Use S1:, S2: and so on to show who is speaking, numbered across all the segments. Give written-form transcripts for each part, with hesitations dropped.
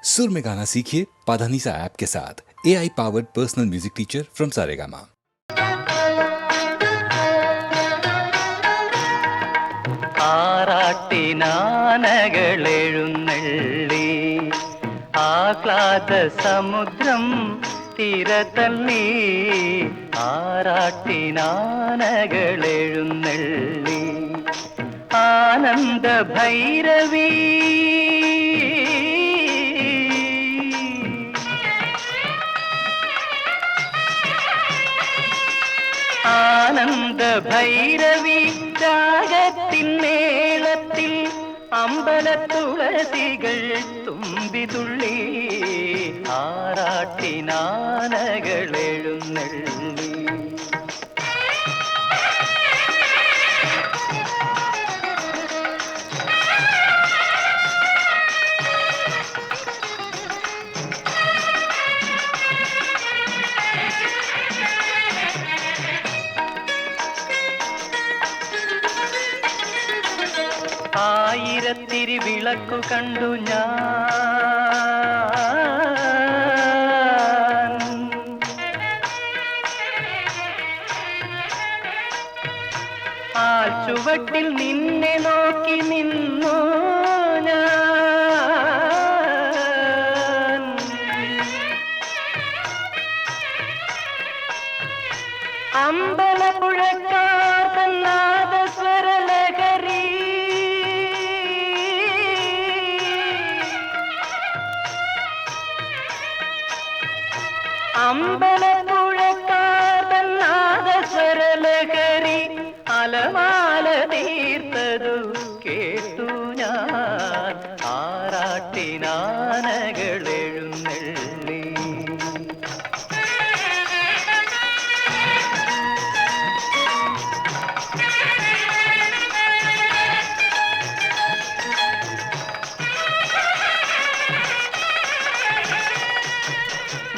S1: सुर में गाना सीखिए पाधानीसा ऐप के साथ। AI powered personal music teacher from Saregama.
S2: ആറാട്ടിനാനകളെഴുന്നള്ളി ആഹ്ലാദ സമുദ്രം തീരത്തള്ളി ആറാട്ടിനാനകളെഴുന്നള്ളി ആനന്ദ ഭൈരവി ആനന്ദ ഭൈരവി രാഗത്തിൻ മേളത്തിൽ അമ്പലത്തുളസികൾ തുമ്പിതുള്ളി ആറാട്ടിനാനകളെഴുന്നള്ളി ആയിരത്തിരി വിളക്കു കണ്ടു ഞാൻ ആ ചുവട്ടിൽ നിന്നെ നോക്കി നിന്നു ഞാൻ അമ്പലപ്പുഴക്കാർ നാദസ്വരലഹരി അമ്പലപ്പുഴക്കാർ നാദസ്വരലഹരി അലമാല തീർത്തതു കേട്ടു ഞാൻ ആറാട്ടിനാനകളെഴുന്നള്ളി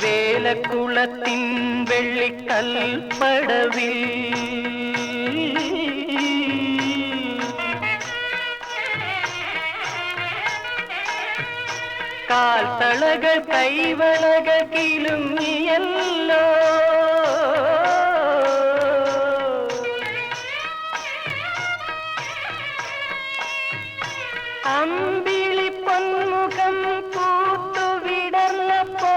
S2: വേലക്കുളത്തിൻ വെള്ളിക്കൽപ്പടവിൽ കാൽത്തളകൾ കൈവളകൾ കിലുങ്ങിയല്ലോ അമ്പിളി പൊന്മുഖം പൂത്തുവിടർന്നപ്പോ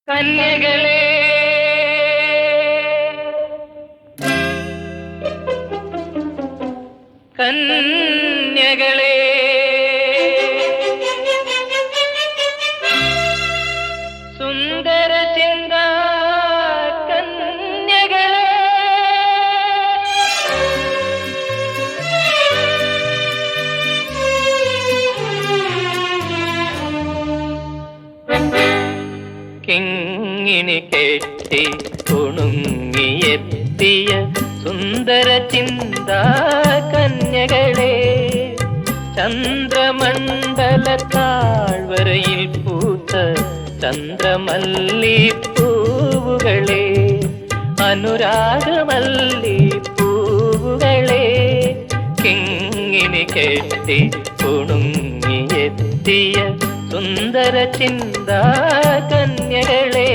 S2: കന്യകളെ കന്യകളെ സുന്ദര ചിന്ത കന്യകളെ കിങ്ങിണി കെട്ടി കുണുങ്ങിയെത്തിയ സുന്ദര ചിന്ത കന്യകളെ ചന്ദ്രമണ്ഡല താഴ്വരയിൽ പൂത്ത ചന്ദ്രമല്ലി പൂവുകളെ അനുരാഗമല്ലി പൂവുകളെ കിങ്ങിണി കെട്ടി കുണുങ്ങിയെത്തിയ സുന്ദര ചിന്ത കന്യകളെ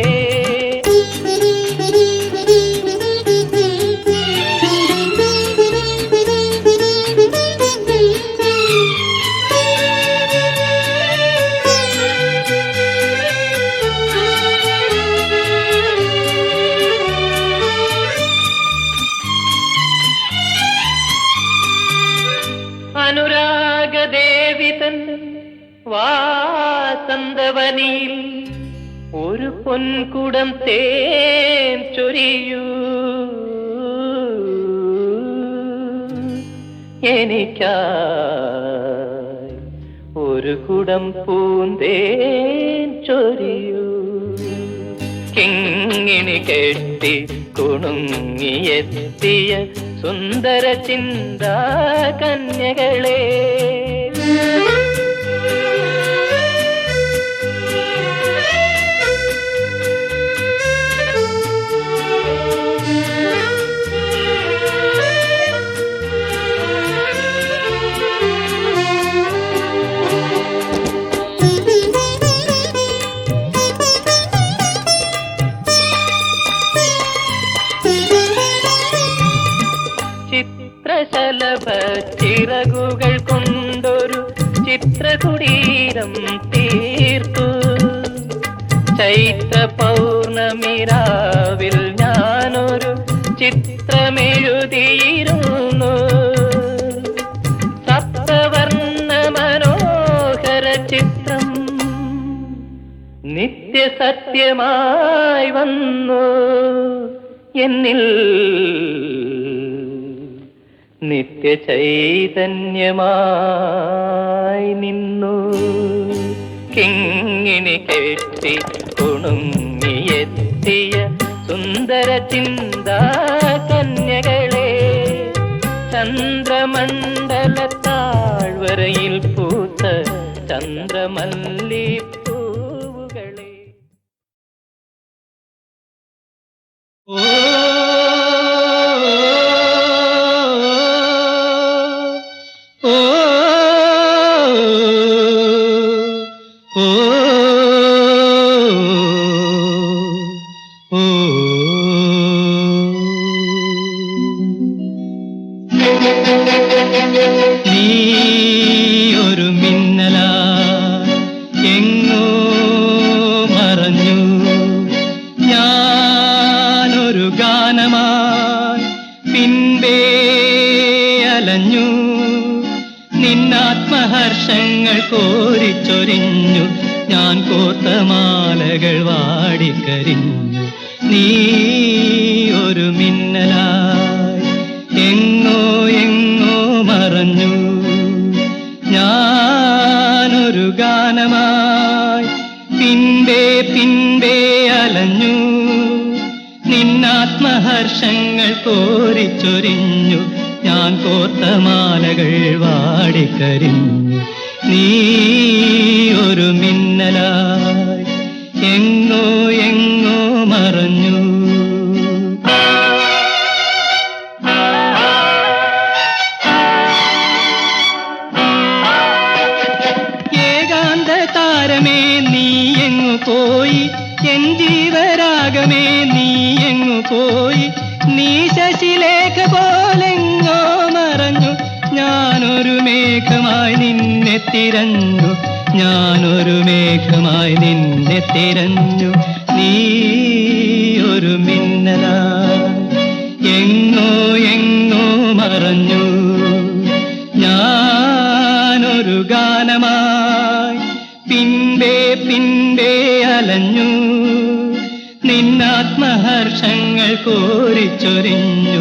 S2: അനുരാഗദേവിതൻ വാസന്തവനിൽ ഒരു പൊൻകുടം തേൻ ചൊരിയൂ എനിക്കായി ഒരു കുടം പൂന്തേൻ ചൊരിയൂ കിങ്ങിണി കെട്ടി കുണുങ്ങിയെത്തിയ സുന്ദര ചിന്ത കന്യകളെ ശലഭ ചിറകുകൾ കൊണ്ടൊരു ചിത്രകുടീരം തീർത്തു. ചൈത്ര പൗർണമിരാവിൽ ഞാനൊരു ചിത്രമെഴുതിയിരുന്നു. സപ്തവർണ്ണ മനോഹര ചിത്രം നിത്യസത്യമായി വന്നു എന്നിൽ, നിത്യചൈതന്യമായി നിന്നു. കിങ്ങിണി കെട്ടി കുണുങ്ങിയെത്തിയ സുന്ദര ചിന്താ കന്യകളെ, ചന്ദ്രമണ്ഡല താഴ്വരയിൽ പൂത്ത ചന്ദ്രമല്ലിപ്പൂവുകളെ.
S3: നീ ഒരു മിന്നലാ എങ്ങോ മറഞ്ഞു, ഞാനൊരു ഗാനമായി പിൻപേ അലഞ്ഞു. നിന്നാത്മഹർഷങ്ങൾ കോരിച്ചൊരിഞ്ഞു, ഞാൻ കോർത്ത മാലകൾ വാടിക്കരിഞ്ഞു. നീ ഒരു മിന്നലായി എങ്ങോ എങ്ങോ മറഞ്ഞു, ഞാനൊരു ഗാനമായി പിൻപേ പിൻപേ അലഞ്ഞു. നിന്നാത്മഹർഷങ്ങൾ കോരിച്ചൊരിഞ്ഞു, ഞാൻ കോർത്ത മാലകൾ വാടിക്കരിഞ്ഞു. നീ ഒരു മിന്നലായി എങ്ങോ എങ്ങോ മറഞ്ഞു. ഏകാന്ത താരമേ നീ എങ്ങു പോയി, എൻ ജീവരാഗമേ നീ എങ്ങു പോയി. നീ ശശിലേഖ പോലെങ്ങോ മറഞ്ഞു, ഞാനൊരു മേഘമായി നിന്നെ തിരഞ്ഞു, ഞാനൊരു മേഘമായി നിന്നെ തിരഞ്ഞു. നീ ഒരു മിന്നലായി എങ്ങോ എങ്ങോ മറഞ്ഞു, ഞാനൊരു ഗാനമായി പിൻപേ പിൻപേ അലഞ്ഞു. നിന്നാത്മഹർഷങ്ങൾ കോരിച്ചൊരിഞ്ഞു,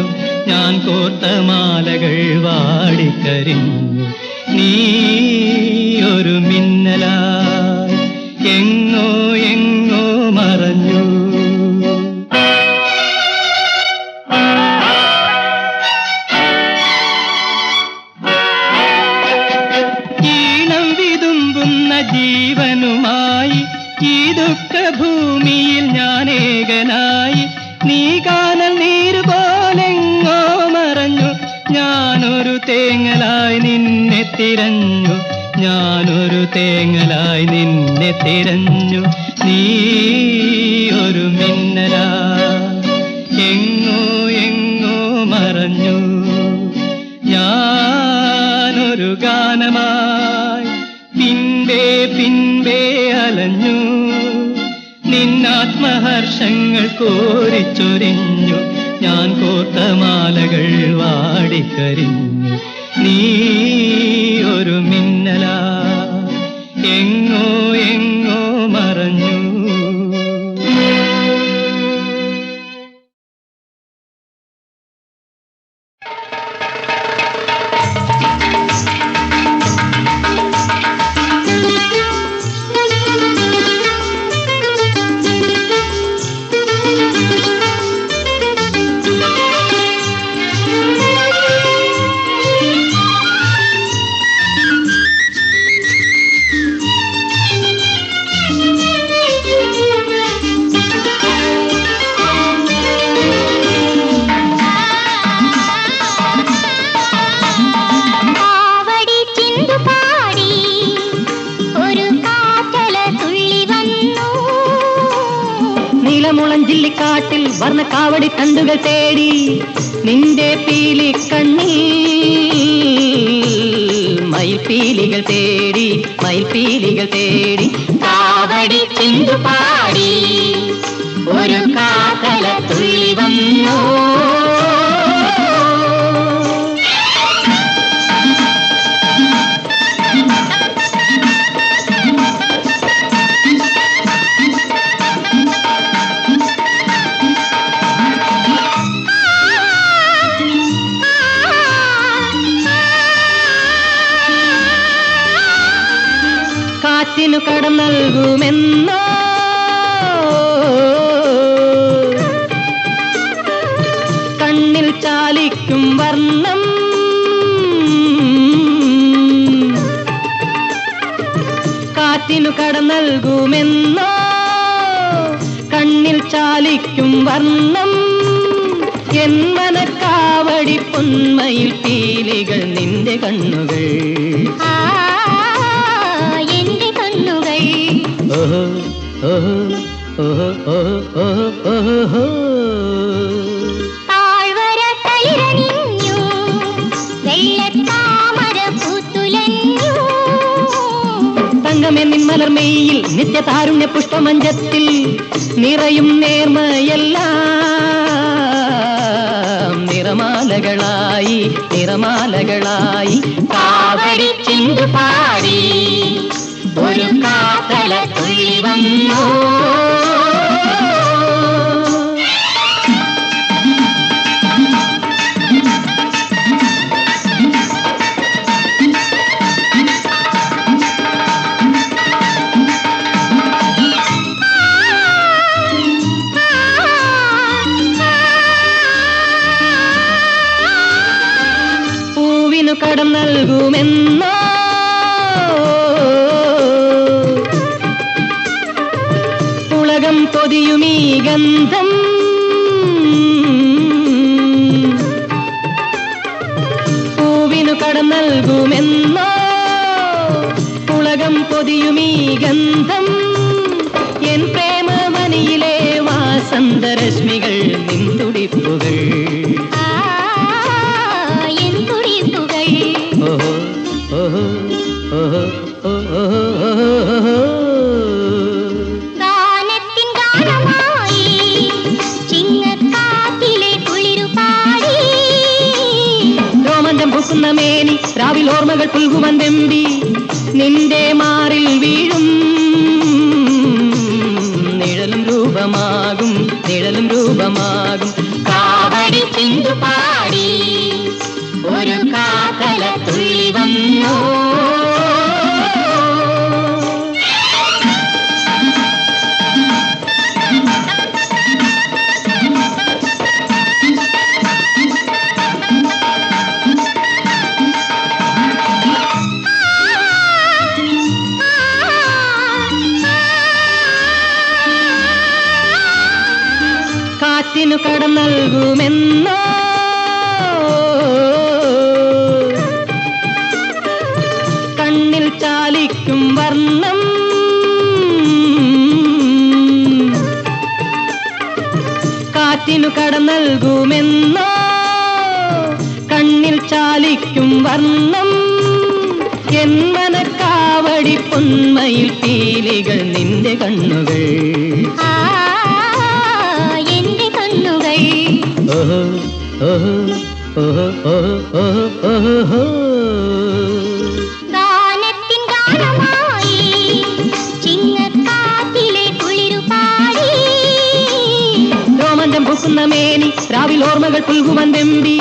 S3: ഞാൻ കോർത്ത മാലകൾ വാടിക്കരിഞ്ഞു. നീ ഒരു മിന്നലായി എങ്ങോ എങ്ങോ മറഞ്ഞു. ഈണം വിതുമ്പുന്ന ജീവനുമായി ഈ ദുഃഖഭൂമിയിൽ ഞാനേകനായി. നീ കാനൽ നീര് പോലെങ്ങോ മറഞ്ഞു, ഞാനൊരു തേങ്ങലായി നിന്നെ തിരഞ്ഞു, ഞാനൊരു തേങ്ങലായി നിന്നെ തിരഞ്ഞു. നീ ഒരു മിന്നലായി എങ്ങോ എങ്ങോ മറഞ്ഞു, ഞാനൊരു ഗാനമായി പിൻപേ പിൻപേ അലഞ്ഞു. നിന്നാത്മഹർഷങ്ങൾ കോരിച്ചൊരിഞ്ഞു, ഞാൻ കോർത്ത മാലകൾ വാടിക്കരിഞ്ഞു. നീ ഒരു മിന്നലായി എങ്ങോ എങ്ങോ മറഞ്ഞു.
S2: നീലമുളഞ്ചില്ലിക്കാട്ടിൽ വർണ്ണ കാവടി തണ്ടുകൾ തേടി നിന്റെ പീലി കണ്ണിൽ
S3: മയിൽപ്പീലികൾ തേടി മയിൽപ്പീലികൾ തേടി കാവടി ചെന്തു പാടി ഒരു കാക്കല തുള്ളി വന്നു. കാറ്റിനു കടം നൽകുമെന്നോ കണ്ണിൽ ചാലിക്കും വർണ്ണം കാറ്റിനു കടം നൽകുമെന്നോ കണ്ണിൽ ചാലിക്കും വർണ്ണം എൻ മനക്കാവടി പൊന്മയിൽ പീലികൾ നിന്റെ കണ്ണുകൾ
S4: താഴ്വര തളിരണിഞ്ഞു വെള്ളത്താമര പൂത്തുലഞ്ഞു
S3: തങ്കമേ നിന്മലർമേയിൽ നിത്യതാരുണ്യ പുഷ്പമഞ്ചത്തിൽ നിറയും നേർമയെല്ലാം നിറമാലകളായി നിറമാലകളായി കാവടി ചിന്തു പാടി ഒരു കാക്കല തുള്ളി വന്നു. പൂവിനു കടം നൽകുമെന്നോ പുളകം പൊതിയുമീ ഗന്ധം പൂവിനു കടം നൽകുമെന്നോ പുളകം പൊതിയുമീ ഗന്ധം എൻ പ്രേമമനിയിലെ വാസന്തരശ്മികൾ നിൻതുടിപ്പുകൾ
S4: ഗാനത്തിൻ ഗാനമായി ചിങ്ങക്കാറ്റിലെ കുളിരുപാടി
S3: രോമഞ്ചം പൂക്കുന്ന മേനി രാവിൽ ഓർമ്മകൾ പുൽകുവൻ വെമ്പി നിന്റെ മാറിൽ വീഴും നിഴലും രൂപമാകും നിഴലും രൂപമാകും കാവടി ചിന്തു പാടി ഒരു കാക്കല തുള്ളി വന്നു. കാറ്റിനു കടം നൽകുമെന്നോ കണ്ണിൽ ചാലിക്കും വർണ്ണം കാറ്റിനു കടം നൽകുമെന്നോ കണ്ണിൽ ചാലിക്കും വർണ്ണം എൻ മനക്കാവടി പൊന്മയിൽ പീലികൾ നിന്റെ കണ്ണുകൾ
S4: എന്റെ കണ്ണുകൾ ഗാനത്തിൻ ഗാനമായി ചിങ്ങക്കാറ്റിലെ കുളിരുപാടി
S3: രോമഞ്ചം പൂക്കുന്ന മേനി രാവിൽ ഓർമ്മകൾ പുൽകുവൻ വെമ്പി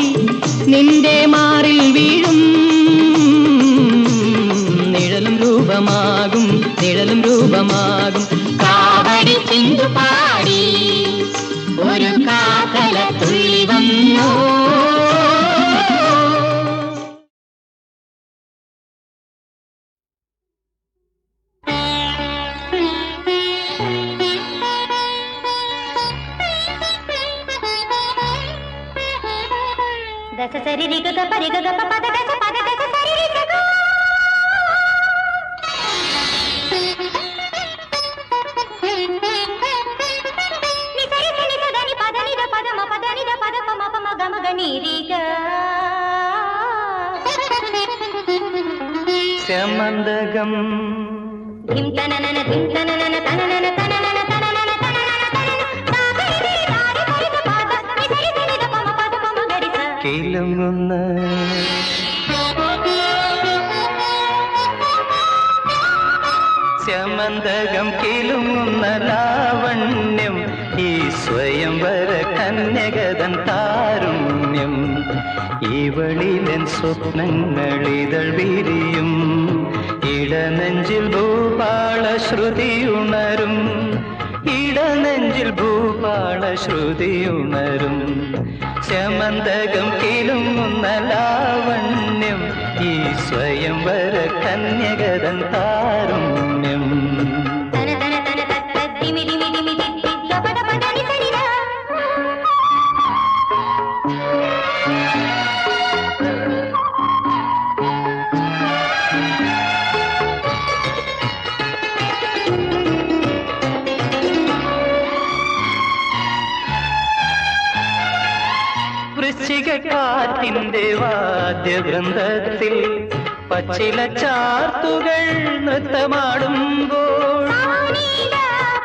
S3: നിന്റെ മാറിൽ വീഴും നിഴലും രൂപമാകും നിഴലും രൂപമാകും കാവടി ചിന്തു പാടി ഒരു കാക്കല തുള്ളി വന്നു.
S4: దశ సరి రి గ ప రి గ ప పద దశ పద దశ సరి రి గ ని సరి సరి గ ని పద ని ద పద మ పద ని ద పద ప మ ప మ గ మ గ ని రి గ
S2: സ്യമന്തകം
S4: ധിം തനനന ധിം തനനന തനനന തനനന തനനന തനനന താഗരി താരി പരിത പാദ നിസരി നിദ പമ പദ പമ ഗരിസ
S2: കിലുങ്ങുന്ന സ്യമന്തകം കിലുങ്ങുന്ന ലാവണ്യം ഈ സ്വയംവര കന്യകതൻ താരുണ്യം ഇവളിലൻ സ്വപ്നങ്ങളിതൾ വിരിയും ഇടനെഞ്ചിൽ ഭൂപാള ശ്രുതിയുണരും ഇടനെഞ്ചിൽ ഭൂപാള ശ്രുതിയുണരും സ്യമന്തകം കിലുങ്ങുന്ന ലാവണ്യം ഈ സ്വയംവര കന്യകതൻ താരുണ്യം
S4: തന തന തന തത്ത ദിമി ദിമി ദിമി ദിത്തി പദ പദ നിസരി ന
S2: വൃശ്ചികക്കാറ്റിന്റെ വാദ്യവൃന്ദത്തിൽ പച്ചില ചാർത്തുകൾ നൃത്തമാടുമ്പോൾ
S4: സാനീല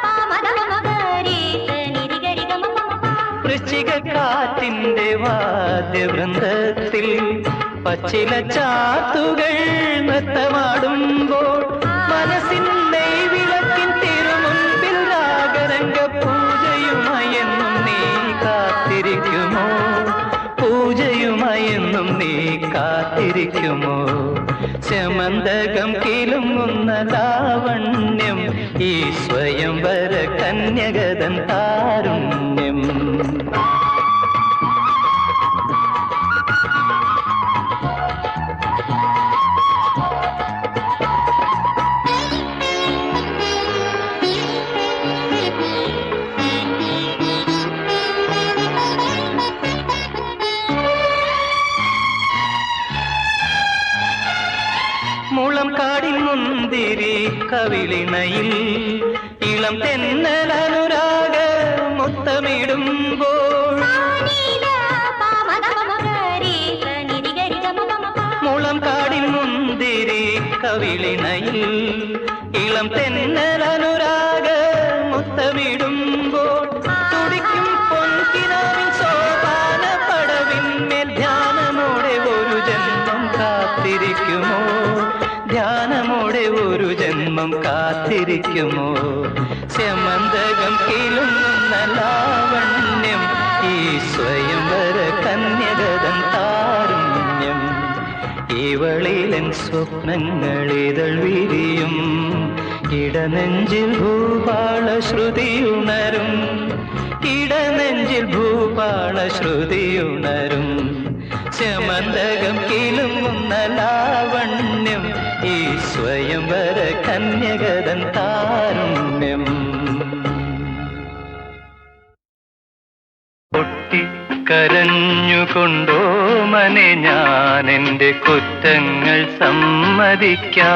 S4: പാമദ മമ ഗരി സനി ഗരി ഗമ പമ പ
S2: വൃശ്ചികക്കാറ്റിന്റെ വാദ്യവൃന്ദത്തിൽ പച്ചില ചാർത്തുകൾ നൃത്തമാടുമ്പോൾ മനസ്സിൻ നെയ്വിളക്കിൻ തിരുമുൻപിൽ രാഗരംഗ പൂജയുമായെന്നും നീ കാത്തിരിക്കുമോ പൂജയുമായെന്നും നീ കാത്തിരിക്കുമോ സ്യമന്തകം കിലുങ്ങുന്ന ലാവണ്യം ഈ സ്വയംവര കന്യകതൻ താരുണ്യം മുളം കാടിൻ മുന്തിരി കവിളിണയിൽ ഇളം തെന്നലനുരാഗ മുത്തമിടുമ്പോൾ
S4: സാനീല പാമദ മമ ഗരി സനി ഗരി ഗമ പമ പ
S2: മുളം കാടിൻ മുന്തിരി കവിളിണയിൽ ഇളം തെന്നലനുരാഗ മുത്തമിടുമ്പോൾ തുടിക്കും പൊൻകിനാവിൻ സോപാന പടവിന്മേൽ ധ്യാനമോടെ ഒരു ജന്മം കാത്തിരിക്കുമോ ധ്യാനമോടെ ഒരു ജന്മം കാത്തിരിക്കുമോ സ്യമന്തകം കിലുങ്ങുന്ന ലാവണ്യം ഈ സ്വയംവര കന്യകതൻ താരുണ്യം ഇവളിലൻ സ്വപ്നങ്ങളിതൾ വിരിയും ഇടനെഞ്ചിൽ ഭൂപാള ശ്രുതിയുണരും ഇടനെഞ്ചിൽ ഭൂപാള ശ്രുതിയുണരും സ്യമന്തകം കിലുങ്ങുന്ന ലാവണ്യം ഈ സ്വയംവര കന്യകതൻ താരുണ്യം പൊട്ടിക്കരഞ്ഞുകൊണ്ടോ മനെ ഞാൻ എൻ്റെ കുറ്റങ്ങൾ സമ്മതിക്കാം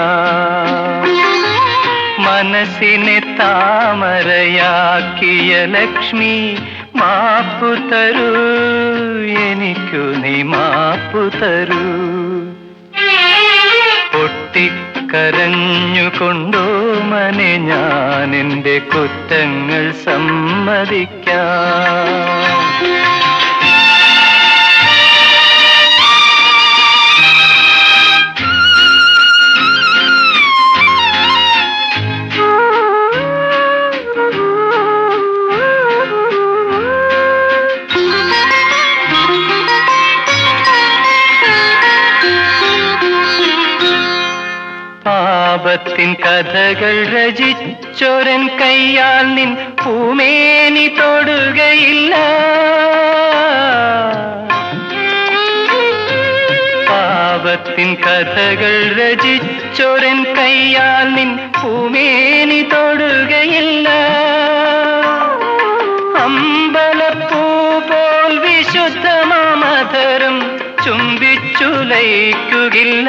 S2: മനസ്സിനെ താമരയാക്കിയ ലക്ഷ്മി മാപ്പു തരൂ എനിക്കു നീ മാപ്പു തരൂ പൊട്ടിക്കരഞ്ഞുകൊണ്ടോ മനെ ഞാൻ എൻ്റെ കുറ്റങ്ങൾ സമ്മതിക്കാം പാപത്തിൻ കഥകൾ രചിച്ചൊരൻ കയ്യാൽ നിൻ പൂമേനി തൊടുകയില്ല പാപത്തിൻ കഥകൾ രചിച്ചൊരൻ കയ്യാൽ നിൻ പൂമേനി തൊടുകയില്ല അമ്പലപ്പൂ പോൽ വിശുദ്ധമാമധരം ചുംബിച്ചുലയിക്കുകില്ല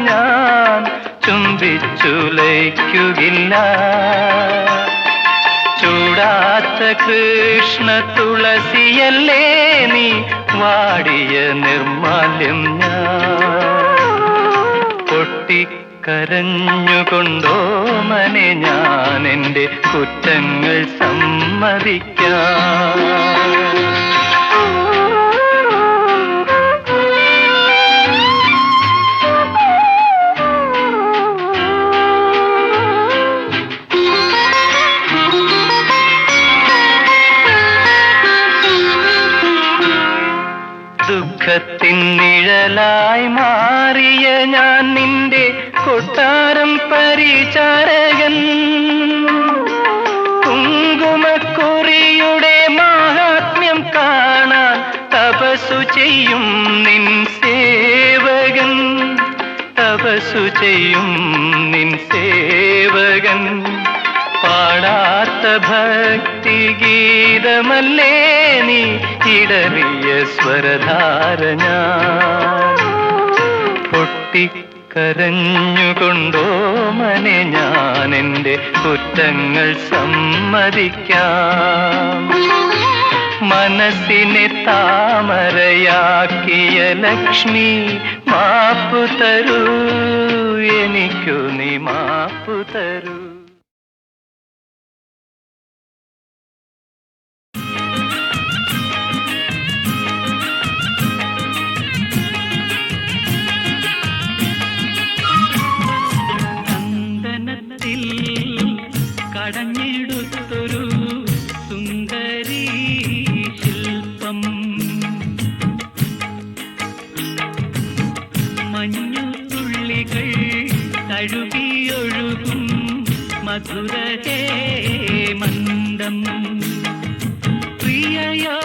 S2: ഞാൻ ചുംബിച്ചുലയിക്കുകില്ല ചൂടാത്ത കൃഷ്ണ തുളസിയല്ലേ നീ വാടിയ നിർമാല്യം ഞാൻ പൊട്ടിക്കരഞ്ഞുകൊണ്ടോ മനെ ഞാൻ എൻ്റെ കുറ്റങ്ങൾ സമ്മതിക്കാം. ദുഃഖത്തിൻ നിഴലായി മാറിയ ഞാൻ നിന്റെ കൊട്ടാരം പരിചാരകൻ. കുങ്കുമക്കുറിയുടെ മാഹാത്മ്യം കാണാൻ തപസ്സു ചെയ്യും നിൻ സേവകൻ. തപസ്സു ചെയ്യും നിൻ സേവകൻ. പാടാത്ത ഭക്തി ഗീതമല്ലേ നീ ഇടറിയ സ്വരധാര ഞാൻ. പൊട്ടിക്കരഞ്ഞുകൊണ്ടോ മനെ ഞാൻ എൻ്റെ കുറ്റങ്ങൾ സമ്മതിക്കാം. മനസ്സിനെ താമരയാക്കിയ ലക്ഷ്മി മാപ്പു തരൂ, എനിക്കു നീ മാപ്പു തരൂ.
S5: കടഞ്ഞെടുത്തൊരു സുന്ദരീ ശില്പം. മഞ്ഞുതുള്ളികൾ കഴുകിയൊഴുകും മധുരഹേ മന്ദം. പ്രിയയോ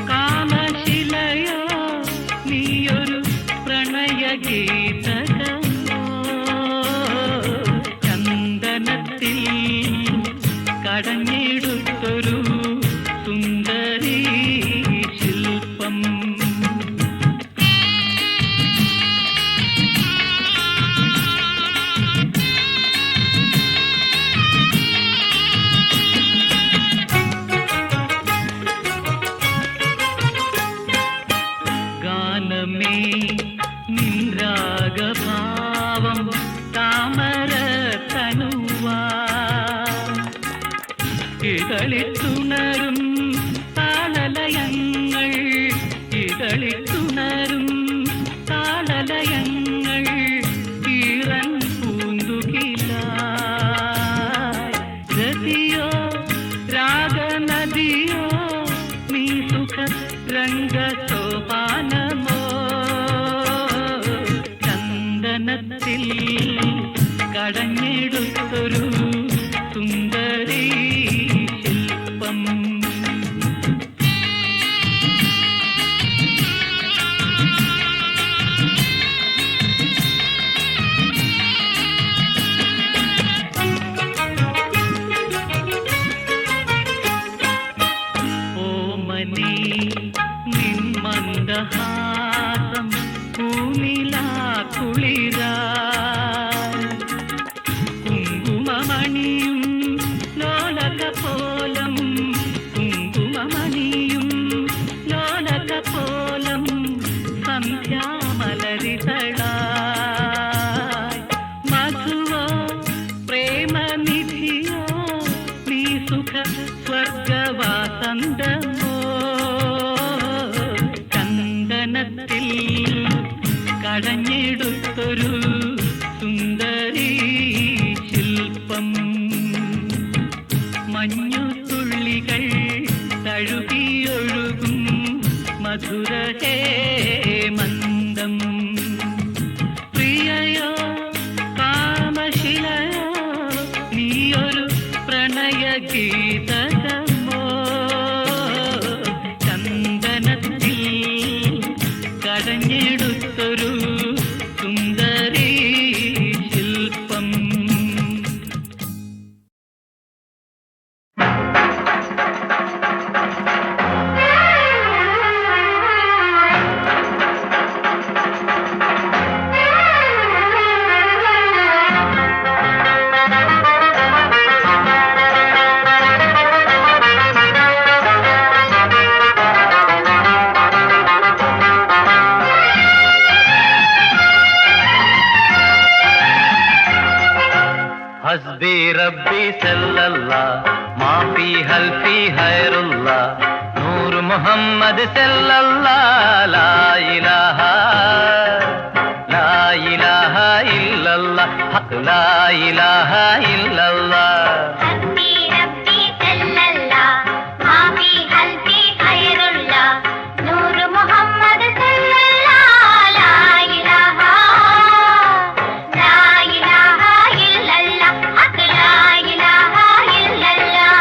S5: കാമശിലയോ നീയൊരു പ്രണയഗീതകമോ. ചന്ദനത്തിൽ കടഞ്ഞെടുത്തൊരു സുന്ദരീ ശില്പം. ഗാനമേ നിൻരാഗഭാവം താമര തനുവാ. ഇതളിത്തുണരും താളലയങ്ങൾ, ഇതളിത്തുണരും താളലയങ്ങൾ. ഈറൻ പൂന്തുകിലായി രതിയോ രാഗനദിയോ നീ സുഖ രംഗസോപാനമോ. ചന്ദനത്തിൽ കടഞ്ഞെടുത്തൊരു സുന്ദരീ ശില്പം. ഓമനീ നിൻ മന്ദഹാസം പൂനിലാ കുളിരാ. കുങ്കുമമണിയും ലോലകപോലം, കുങ്കുമമണിയും ലോലകപോലം. സന്ധ്യാമലരിതളായി മധുവോ പ്രേമനിധിയോ നീ സുഖ സ്വർഗവാസന്തമോ. ചന്ദനത്തിൽ കടഞ്ഞെടുത്തൊരു സുന്ദരീ ശില്പം. മഞ്ഞുതുള്ളികൾ തഴുകിയൊഴുകും മധുരഹേ മന്ദം. പ്രിയയോ കാമശിലയോ നീയൊരു പ്രണയഗീതകമോ. ചന്ദനത്തിൽ കടഞ്ഞെടുത്തൊരു സുന്ദരീ ശില്പം.
S2: ഹസ്ബി റബ്ബി സല്ലല്ലാഹ് മാഫി ഹൽഫി ഹൈറുല്ലാഹ് നൂർ മുഹമ്മദ് സല്ലല്ലാഹ് ലാ ഇലാഹ ഇല്ലല്ലാഹ് ഹഖ് ലാ ഇലാഹ ഇല്ലല്ലാഹ്
S4: ഹസ്ബി റബ്ബി സല്ലല്ലാഹ് മാഫി ഹൽഫി ഖൈറുല്ലാഹ് നൂർ മുഹമ്മദ് സല്ലല്ലാഹ് ലാ ഇലാഹ ഇല്ലല്ലാഹ് ഹഖ് ലാ ഇലാഹ ഇല്ലല്ലാഹ്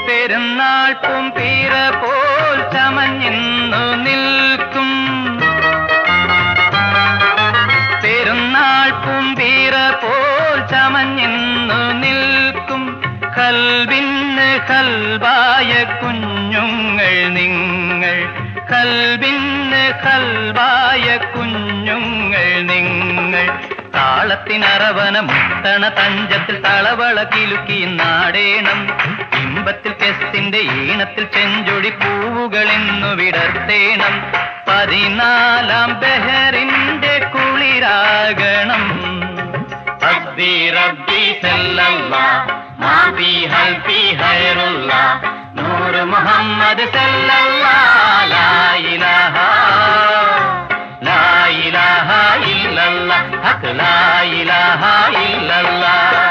S2: പെരുന്നാൾ പൂമ്പീര പോൽ ചമഞ്ഞിന്നു നിൽക്കും പെരുന്നാൾ പൂമ്പീര പോൽ ചമഞ്ഞിന്നു നിൽക്കും കൽബിന്ന് കൽബായ കുഞ്ഞുങ്ങൾ നിങ്ങൾ കൽബിന്ന് കൽബായ കുഞ്ഞുങ്ങൾ നിങ്ങൾ താളത്തിനറവന മുത്തണ തഞ്ചത്തിൽ തളവള കിലുക്കി നാടേണം ഇമ്പത്തിൽ കെസ്റ്റിന്റെ ഈണത്തിൽ ചെഞ്ചൊടി പൂവുകളെന്നു വിടർത്തേണം 14 ബെഹറിന്റെ കുളിരാകണം ഹസ്ബി റബ്ബി സല്ലല്ലാഹ് മാഫി ഹൽഫി ഹൈറുല്ലാഹ് നൂർ മുഹമ്മദ് സല്ലല്ലാഹ് ലാ ഇലാഹ ഇല്ലല്ലാഹ് ഹഖ് ലാ ഇലാഹ ഇല്ലല്ലാഹ്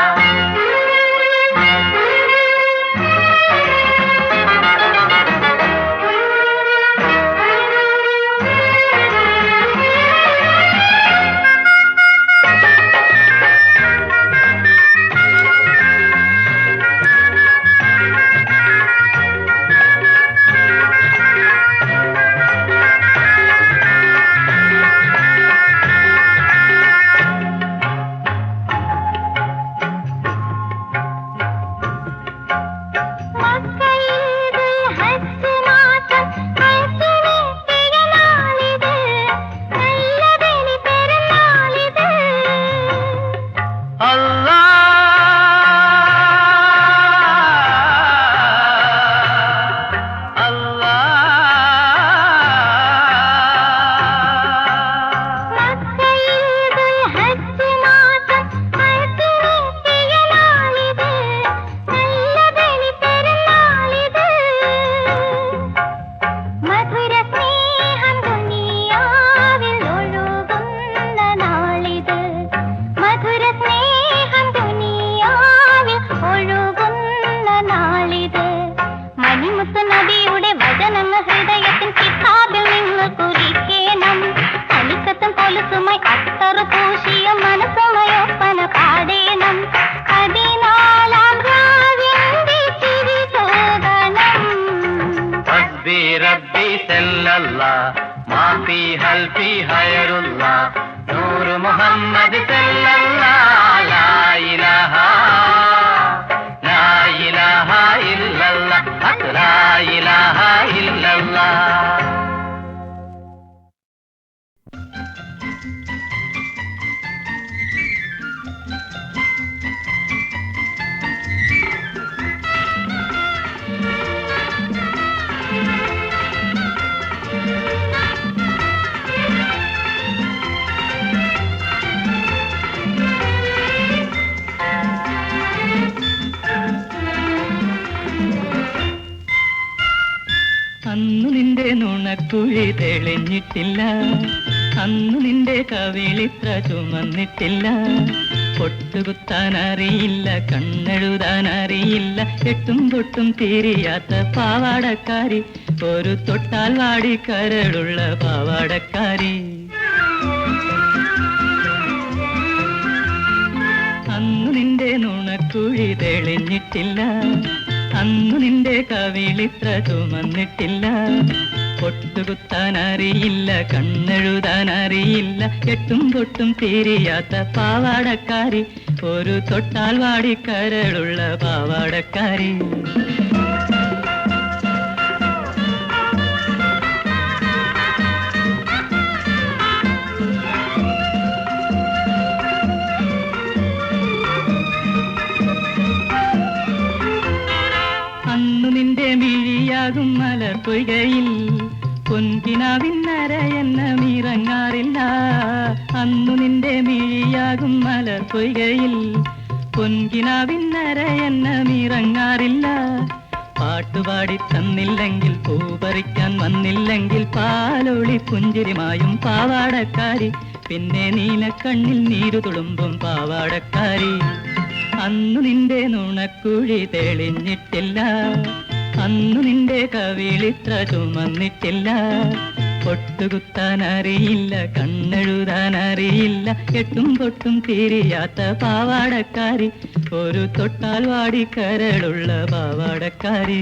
S2: മാഫി ഹൽഫി ഹൈറുല്ലാഹ് നൂർ മുഹമ്മദ് സല്ലല്ലാഹ് ലാ ഇലാഹ ഇല്ലല്ലാഹ് ഹഖ് ലാ ഇലാഹ ഇല്ലല്ലാഹ്
S5: അന്നു നിന്റെ നുണക്കുഴി തെളിഞ്ഞിട്ടില്ല, അന്നു നിന്റെ കവിളിത്ര ചുമന്നിട്ടില്ല. പൊട്ടുകുത്താൻ അറിയില്ല, കണ്ണെഴുതാൻ അറിയില്ല, എട്ടും തൊട്ടും തീരിയാത്ത പാവാടക്കാരി, ഒരു തൊട്ടാൽ വാടി കരളുള്ള പാവാടക്കാരി. അന്നു നിന്റെ നുണക്കുഴി തെളിഞ്ഞിട്ടില്ല, അന്നു നിന്റെ കവിളിത്ര ചുമന്നിട്ടില്ല. പൊട്ടുകുത്താൻ അറിയില്ല, കണ്ണെഴുതാൻ അറിയില്ല, എട്ടും പൊട്ടും തീരിയാത്ത പാവാടക്കാരി, ഒരു തൊട്ടാൽ വാടിക്കരളുള്ള പാവാടക്കാരി. അന്നു നിന്റെ മിഴിയാകും മലർപ്പൊയ്കയിൽ പൊൻകിനാവിന്നര എന്നമിറങ്ങാറില്ല. അന്നു നിന്റെ മിഴിയാകും മലർപ്പൊയ്കയിൽ പൊൻകിനാവിന്നര എന്നമിറങ്ങാറില്ല. പാട്ടുപാടി തന്നില്ലെങ്കിൽ, പൂപറിക്കാൻ വന്നില്ലെങ്കിൽ, പാലൊളി പുഞ്ചിരിമായും പാവാടക്കാരി, പിന്നെ നീലക്കണ്ണിൽ നീരു തുളുമ്പും പാവാടക്കാരി. അന്നു നിന്റെ നുണക്കുഴി തെളിഞ്ഞിട്ടില്ല, അന്നു നിന്റെ കവിളിത്ര ചുമന്നിട്ടില്ല. പൊട്ടുകുത്താൻ അറിയില്ല, കണ്ണെഴുതാൻ അറിയില്ല, എട്ടും പൊട്ടും തീരിയാത്ത പാവാടക്കാരി, ഒരു തൊട്ടാൽ വാടിക്കരളുള്ള പാവാടക്കാരി.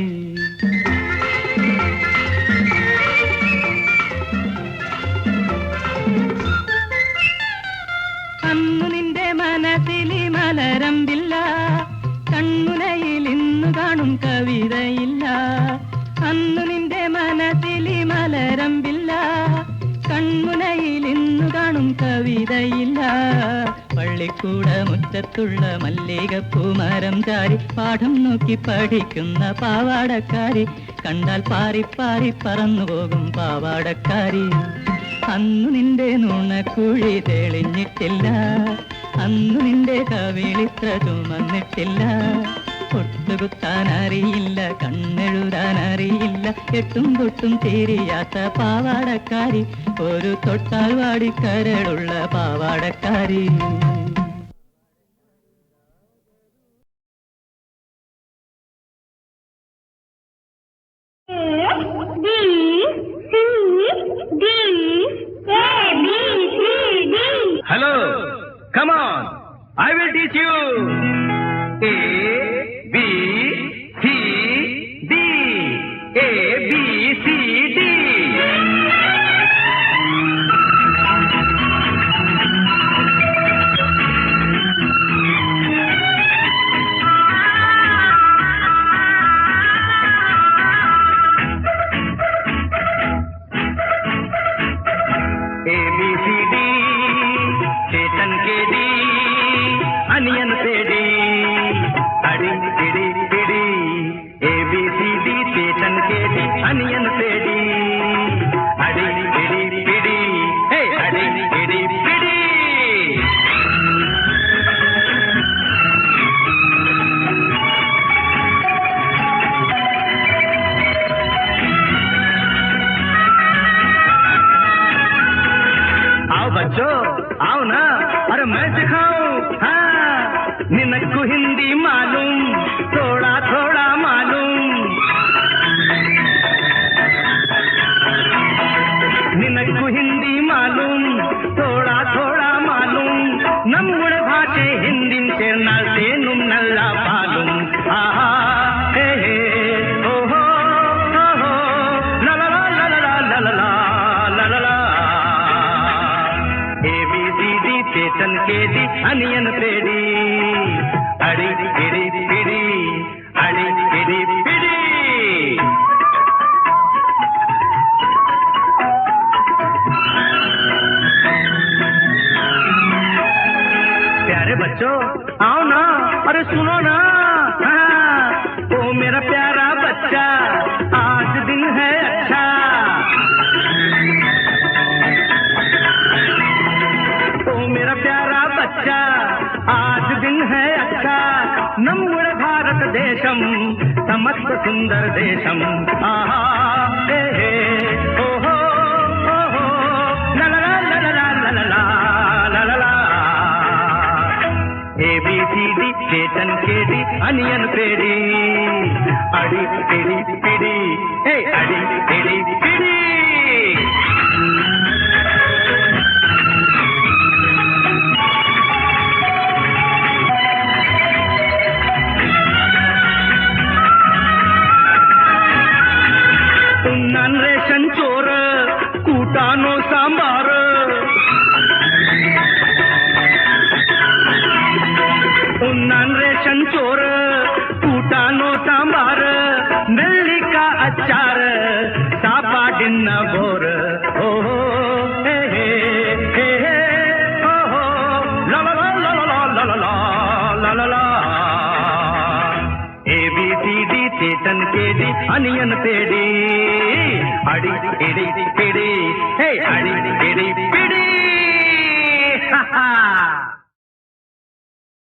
S5: അന്നു നിന്റെ മനസ്സിലി മലരമ്പില്ല, കൺമുനയിൽ ഇന്നു കാണും കവിതയില്ല. അന്നു നിന്റെ മനസ്സിലി മലരമ്പില്ല, കൺമുനയിൽ ഇന്നു കാണും കവിതയില്ല. പള്ളിക്കൂട മുറ്റത്തുള്ള മല്ലികപ്പൂമരം ചാരി പാഠം നോക്കി പഠിക്കുന്ന പാവാടക്കാരി, കണ്ടാൽ പാറി പാറി പറന്നു പോകും പാവാടക്കാരി. അന്നു നിന്റെ നുണക്കുഴി തെളിഞ്ഞിട്ടില്ല, അന്നു നിന്റെ കവിളിത്ര ചുമന്നിട്ടില്ല. പൊട്ടുകുത്താൻ അറിയില്ല, കണ്ണെഴുതാൻ അറിയില്ല, എട്ടും പൊട്ടും തീരിയാത്ത പാവാടക്കാരി, ഒരു തൊട്ടാൽ വാടിക്കരളുള്ള പാവാടക്കാരി.
S2: Hello, come on, I will teach you. A, B, C, D. A, B, C, D. A, B, C, D. चेतन के डी, अनियन पे डी, अड़ी इड़ी इड़ी. A, B, C, D. चेतन के डी, अनियन पे डी, अड़ी इड़ी इड़ी. हे अड़ी इड़ी इड़ी. आओ बच्चों, आओ ना, अरे मैं सिखाऊं. हाँ, निनक्कू हिंदी मालूम, थोड़ा थोड़ा मालूम. निनक्कू हिंदी मालूम, थोड़ा थोड़ा मालूम. नम्मुड़ भाषे हिंदी ചേർന്നാൽത്തേ നല്ല പാലും. ആഹാ ഹേ ഹേ ഓഹോ ഓഹോ ലലലാ ലലലാ ലലലാ ലലലാ. ABCD चेतन के डी, अनियन पेड़ी, अड़ी इड़ी पिड़ी, अड़ी इड़ी पिड़ी. प्यारे बच्चों आओ ना, अरे सुनो ना. हाँ, ओ मेरा प्यारा बच्चा, आज दिन है अच्छा. ओ मेरा प्यारा बच्चा, आज दिन है अच्छा. नम्मुड़ भारत देशम, समस्त सुंदर देशम. आहा हे हे ओहो ओहो ललला ललला ललला ललला. ABCD चेतन के डी, अनियन पेड़ी, अड़ी इड़ी पिड़ी. हे अड़ी इड़ी पिड़ी. उन्नन रेशन चोर ಊಟನೋ ಸಾಂಬಾರು ಉಣ್ಣನ್ ರೇಷನ್ ಚೋರು ಊಟನೋ ಸಾಂಬಾರು ನೆಲ್ಲಿಕ ಅಚ್ಚಾರ ಸಾಪಾಡಿನ ಬೋರ್ ಓಹೋ ಹೇ ಹೇ ಹೇ ಹೇ ಓಹೋ ಲಾ ಲಾ ಲಾ ಲಾ ಲಾ ಲಾ ಲಾ ಲಾ ಲಾ ಲಾ ABCD चेतन केडी अनियन पेडी अड़ी एड़ी पेडी हे अड़ी एड़ी पेडी हा हा